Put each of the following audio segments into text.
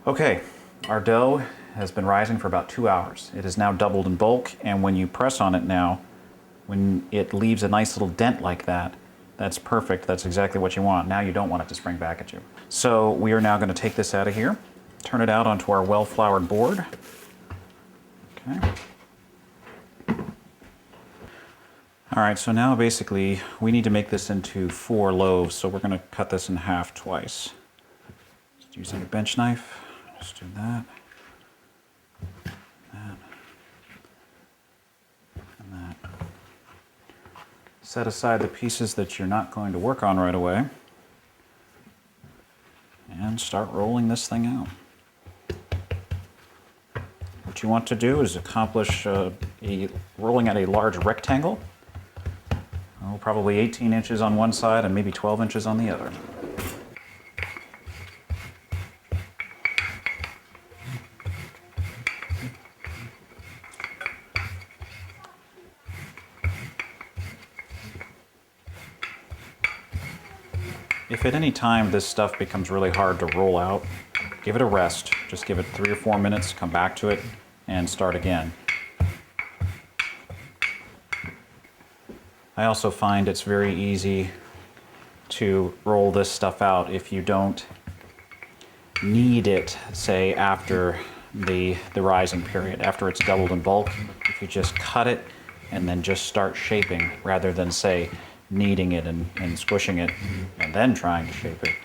Okay, our dough has been rising for about 2 hours. It has now doubled in bulk, and when you press on it now, when it leaves a nice little dent like that, that's perfect. That's exactly what you want. Now you don't want it to spring back at you. So we are now going to take this out of here, turn it out onto our well-floured board. Okay. All right, so now basically we need to make this into 4 loaves, so we're going to cut this in half twice. Just using a bench knife, just do that, that, and that. Set aside the pieces that you're not going to work on right away, and start rolling this thing out. What you want to do is accomplish rolling out a large rectangle. Probably 18 inches on one side and maybe 12 inches on the other. If at any time this stuff becomes really hard to roll out, give it a rest. Just give it 3 or 4 minutes, come back to it, and start again. I also find it's very easy to roll this stuff out if you don't need it, say, after the rising period, after it's doubled in bulk. If you just cut it and then just start shaping, rather than, say, kneading it and squishing it and then trying to shape it,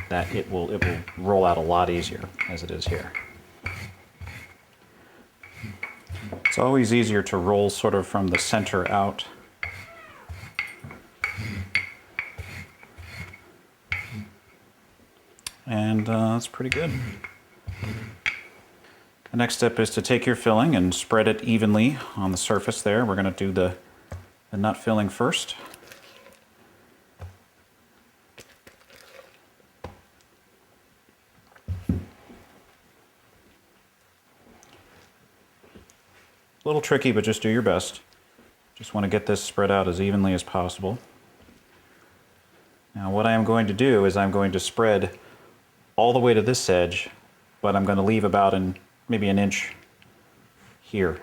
that it will roll out a lot easier as it is here. It's always easier to roll sort of from the center out. And that's pretty good. The next step is to take your filling and spread it evenly on the surface there. We're going to do the nut filling first. A little tricky, but just do your best. Just want to get this spread out as evenly as possible. Now what I am going to do is I'm going to spread all the way to this edge, but I'm going to leave about maybe an inch here.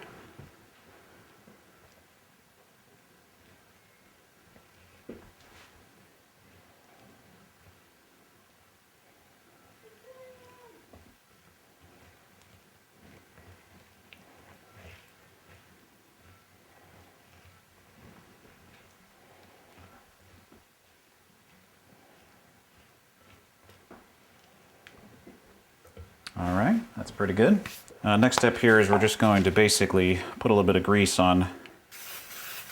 All right, that's pretty good. Next step here is we're just going to basically put a little bit of grease on,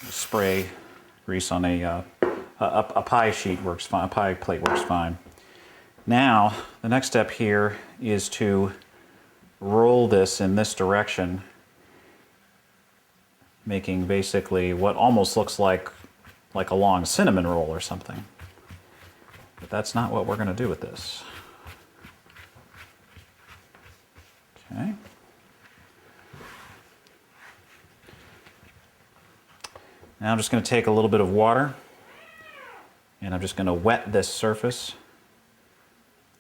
spray grease on a pie sheet works fine, a pie plate works fine. Now, the next step here is to roll this in this direction, making basically what almost looks like a long cinnamon roll or something. But that's not what we're going to do with this. Okay. Now I'm just going to take a little bit of water and I'm just going to wet this surface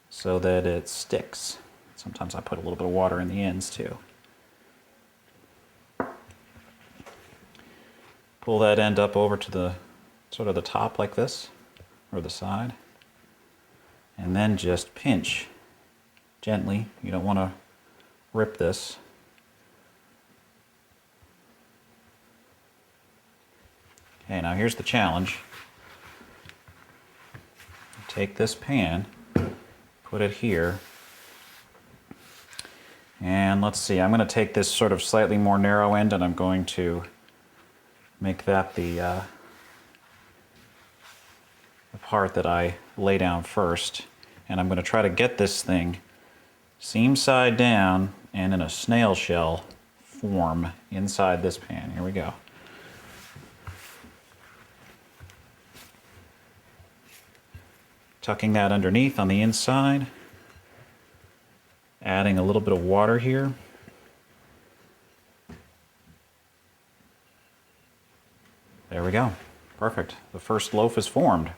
so that it sticks. Sometimes I put a little bit of water in the ends too. Pull that end up over to the sort of the top like this, or the side, and then just pinch gently. You don't want to rip this. Okay, now here's the challenge. Take this pan, put it here, and let's see, I'm going to take this sort of slightly more narrow end and I'm going to make that the part that I lay down first, and I'm going to try to get this thing seam side down and in a snail shell form inside this pan. Here we go. Tucking that underneath on the inside, adding a little bit of water here. There we go. Perfect. The first loaf is formed.